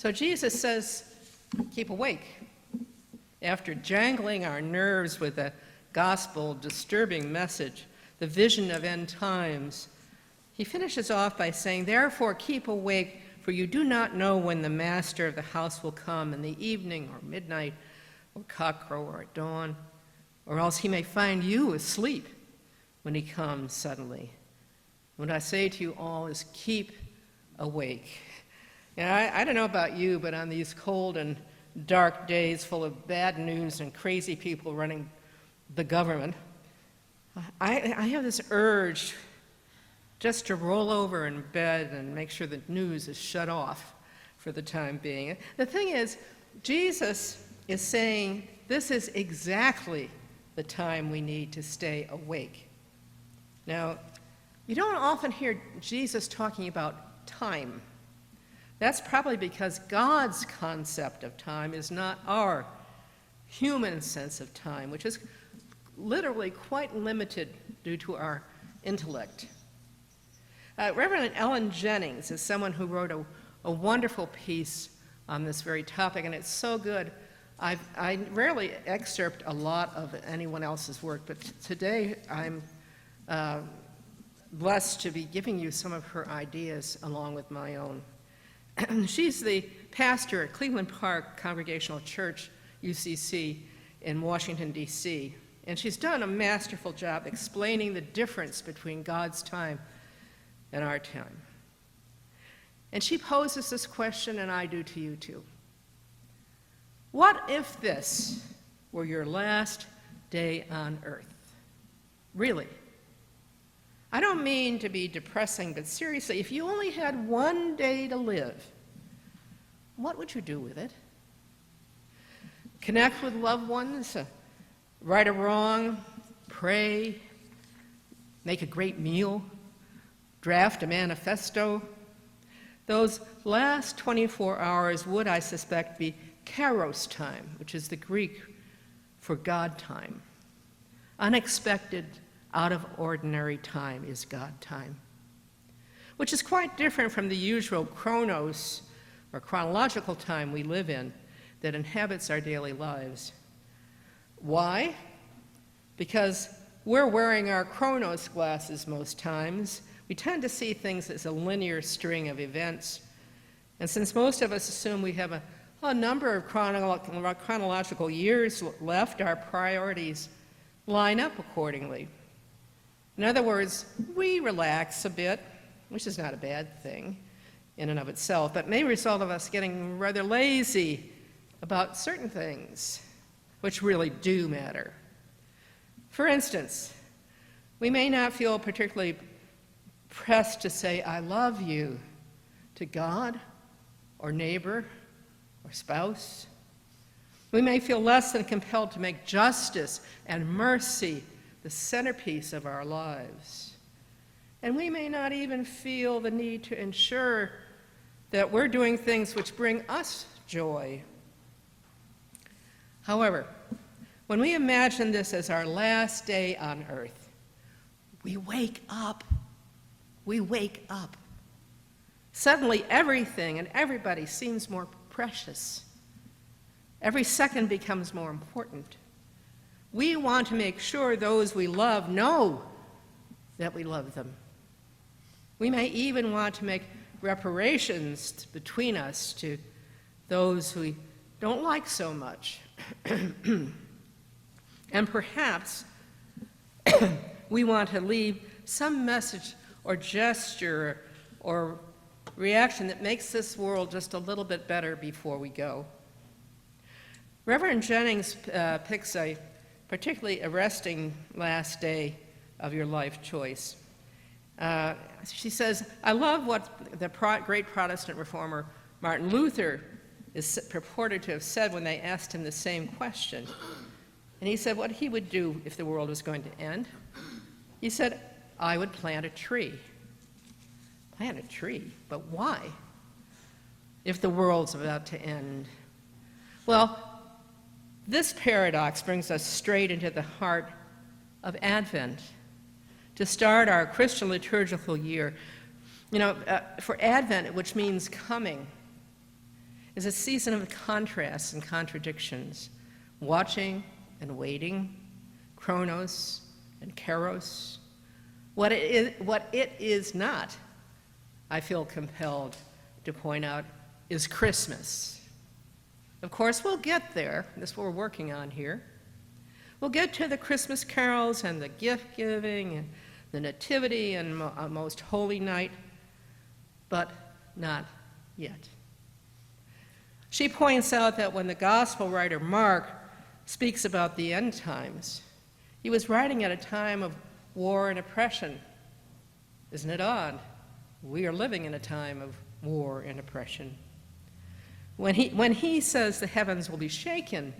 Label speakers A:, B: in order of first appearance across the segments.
A: So Jesus says, keep awake. After jangling our nerves with a gospel disturbing message, the vision of end times, he finishes off by saying, therefore keep awake, for you do not know when the master of the house will come, in the evening or midnight or cockcrow or at dawn, or else he may find you asleep when he comes suddenly. What I say to you all is keep awake. And I don't know about you, but on these cold and dark days full of bad news and crazy people running the government, I have this urge just to roll over in bed and make sure the news is shut off for the time being. The thing is, Jesus is saying this is exactly the time we need to stay awake. Now, you don't often hear Jesus talking about time. That's probably because God's concept of time is not our human sense of time, which is literally quite limited due to our intellect. Reverend Ellen Jennings is someone who wrote a wonderful piece on this very topic, and it's so good. I rarely excerpt a lot of anyone else's work, but today I'm blessed to be giving you some of her ideas along with my own. She's the pastor at Cleveland Park Congregational Church, UCC, in Washington, D.C., and she's done a masterful job explaining the difference between God's time and our time. And she poses this question, and I do to you too. What if this were your last day on earth? Really? I don't mean to be depressing, but seriously, if you only had one day to live, what would you do with it? Connect with loved ones, right or wrong, pray, make a great meal, draft a manifesto. Those last 24 hours would, I suspect, be kairos time, which is the Greek for God time. Unexpected, out of ordinary time is God time, which is quite different from the usual chronos or chronological time we live in that inhabits our daily lives. Why? Because we're wearing our chronos glasses most times. We tend to see things as a linear string of events. And since most of us assume we have a number of chronological years left, our priorities line up accordingly. In other words, we relax a bit, which is not a bad thing in and of itself, but may result of us getting rather lazy about certain things which really do matter. For instance, we may not feel particularly pressed to say, I love you, to God or neighbor or spouse. We may feel less than compelled to make justice and mercy the centerpiece of our lives. And we may not even feel the need to ensure that we're doing things which bring us joy. However, when we imagine this as our last day on earth, we wake up. We wake up. Suddenly, everything and everybody seems more precious. Every second becomes more important. We want to make sure those we love know that we love them. We may even want to make reparations between us to those we don't like so much. And perhaps we want to leave some message or gesture or reaction that makes this world just a little bit better before we go. Reverend Jennings picks a particularly arresting last day of your life choice. She says, I love what the great Protestant reformer Martin Luther is purported to have said when they asked him the same question. And he said what he would do if the world was going to end. He said, I would plant a tree. Plant a tree? But why? If the world's about to end. Well, this paradox brings us straight into the heart of Advent. To start our Christian liturgical year, for Advent, which means coming, is a season of contrasts and contradictions, watching and waiting, chronos and kairos. What it is not, I feel compelled to point out, is Christmas. Of course, we'll get there. That's what we're working on here. We'll get to the Christmas carols and the gift giving and the nativity and most holy night, but not yet. She points out that when the gospel writer Mark speaks about the end times, he was writing at a time of war and oppression. Isn't it odd? We are living in a time of war and oppression. When he says the heavens will be shaken,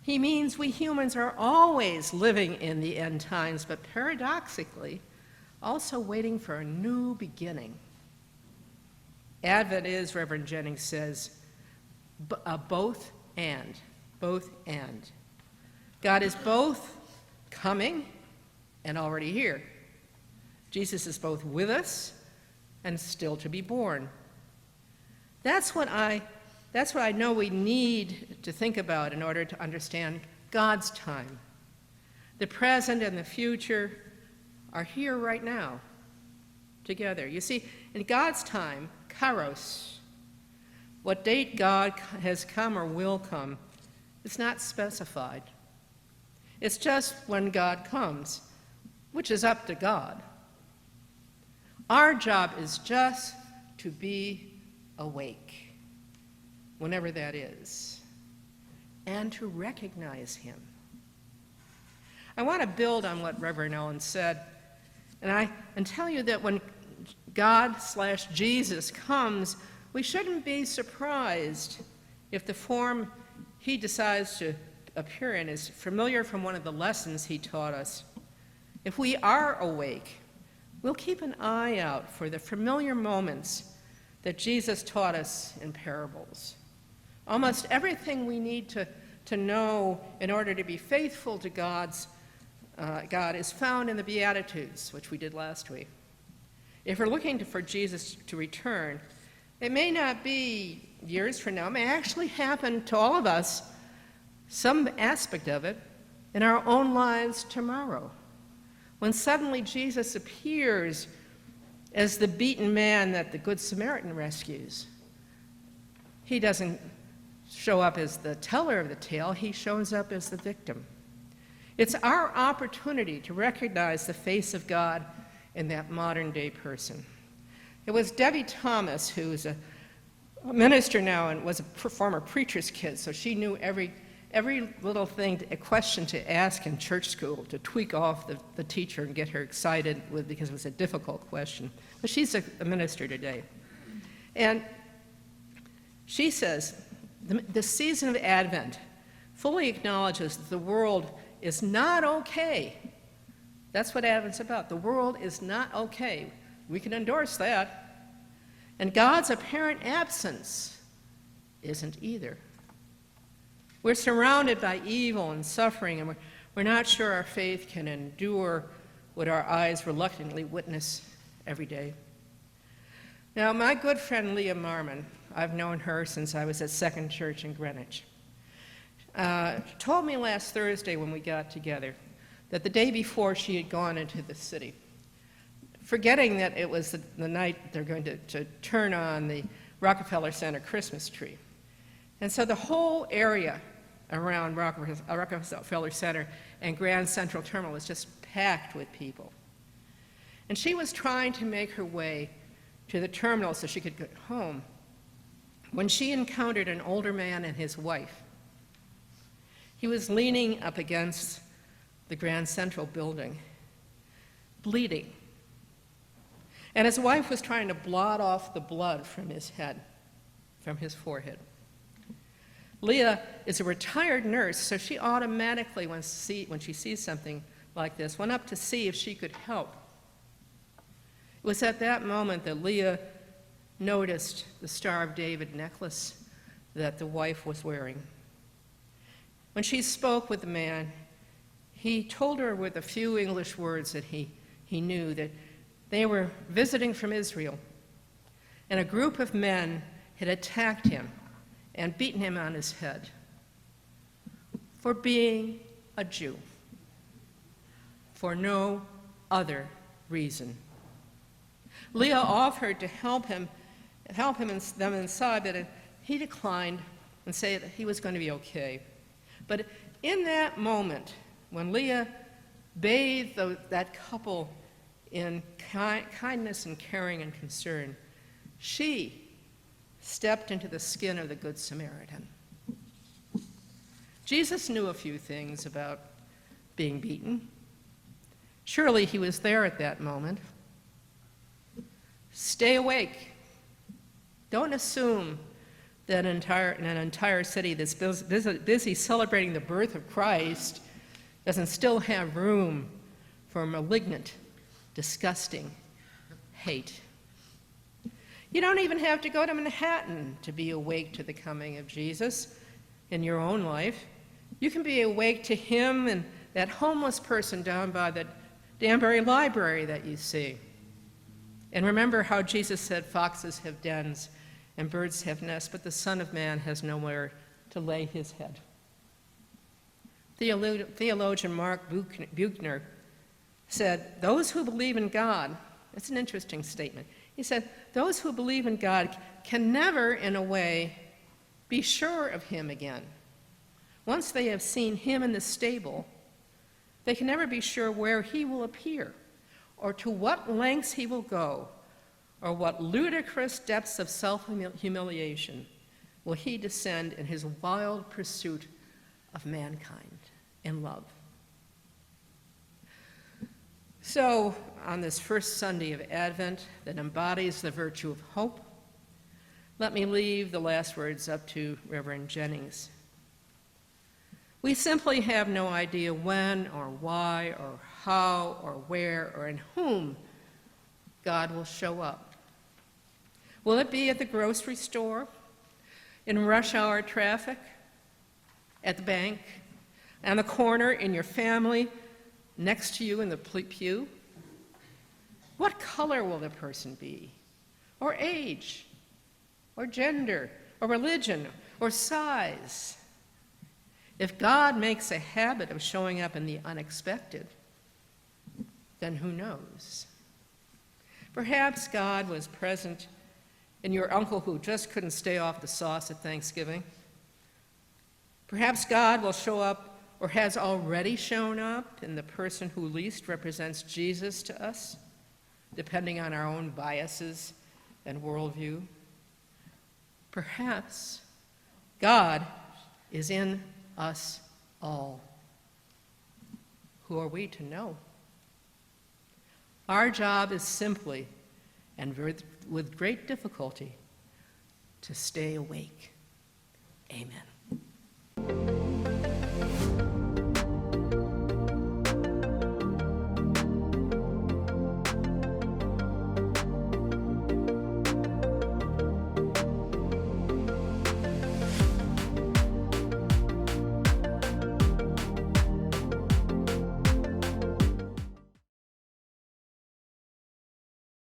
A: he means we humans are always living in the end times, but paradoxically, also waiting for a new beginning. Advent is, Reverend Jennings says, both and. God is both coming and already here. Jesus is both with us and still to be born. That's what I know we need to think about in order to understand God's time. The present and the future are here right now, together. You see, in God's time, kairos, what date God has come or will come, is not specified. It's just when God comes, which is up to God. Our job is just to be awake, whenever that is, and to recognize him. I want to build on what Reverend Ellen said, and tell you that when God/Jesus comes, we shouldn't be surprised if the form he decides to appear in is familiar from one of the lessons he taught us. If we are awake, we'll keep an eye out for the familiar moments that Jesus taught us in parables. Almost everything we need to know in order to be faithful to God is found in the Beatitudes, which we did last week. If we're looking for Jesus to return, it may not be years from now. It may actually happen to all of us, some aspect of it, in our own lives tomorrow. When suddenly Jesus appears as the beaten man that the Good Samaritan rescues. He doesn't show up as the teller of the tale, he shows up as the victim. It's our opportunity to recognize the face of God in that modern day person. It was Debbie Thomas, who's a minister now and was a former preacher's kid, so she knew every little thing, a question to ask in church school to tweak off the teacher and get her excited with, because it was a difficult question. But she's a minister today. And she says, the season of Advent fully acknowledges that the world is not okay. That's what Advent's about. The world is not okay. We can endorse that. And God's apparent absence isn't either. We're surrounded by evil and suffering, and we're not sure our faith can endure what our eyes reluctantly witness every day. Now, my good friend Leah Marmon, I've known her since I was at Second Church in Greenwich, told me last Thursday when we got together that the day before she had gone into the city, forgetting that it was the night they're going to turn on the Rockefeller Center Christmas tree. And so the whole area around Rockefeller Center and Grand Central Terminal was just packed with people. And she was trying to make her way to the terminal so she could get home when she encountered an older man and his wife. He was leaning up against the Grand Central building, bleeding. And his wife was trying to blot off the blood from his head, from his forehead. Leah is a retired nurse, so she automatically, when she sees something like this, went up to see if she could help. It was at that moment that Leah noticed the Star of David necklace that the wife was wearing. When she spoke with the man, he told her with a few English words that he knew that they were visiting from Israel, and a group of men had attacked him and beaten him on his head for being a Jew, for no other reason. Leah offered to help him and them inside, but he declined and said that he was going to be okay. But in that moment, when Leah bathed that couple in kindness and caring and concern, she stepped into the skin of the Good Samaritan. Jesus knew a few things about being beaten. Surely he was there at that moment. Stay awake. Don't assume that an entire city that's busy celebrating the birth of Christ doesn't still have room for malignant, disgusting hate. You don't even have to go to Manhattan to be awake to the coming of Jesus in your own life. You can be awake to him and that homeless person down by the Danbury library that you see. And remember how Jesus said, foxes have dens and birds have nests, but the Son of Man has nowhere to lay his head. Theologian Mark Buchner said, those who believe in God, it's an interesting statement. He said, those who believe in God can never, in a way, be sure of him again. Once they have seen him in the stable, they can never be sure where he will appear, or to what lengths he will go, or what ludicrous depths of self-humiliation will he descend in his wild pursuit of mankind in love. So, on this first Sunday of Advent that embodies the virtue of hope, let me leave the last words up to Reverend Jennings. We simply have no idea when or why or how or where or in whom God will show up. Will it be at the grocery store, in rush hour traffic, at the bank, on the corner in your family, next to you in the pew? What color will the person be? Or age? Or gender? Or religion? Or size? If God makes a habit of showing up in the unexpected, then who knows? Perhaps God was present in your uncle who just couldn't stay off the sauce at Thanksgiving. Perhaps God will show up or has already shown up in the person who least represents Jesus to us, depending on our own biases and worldview. Perhaps God is in us all. Who are we to know? Our job is simply, and with great difficulty, to stay awake. Amen.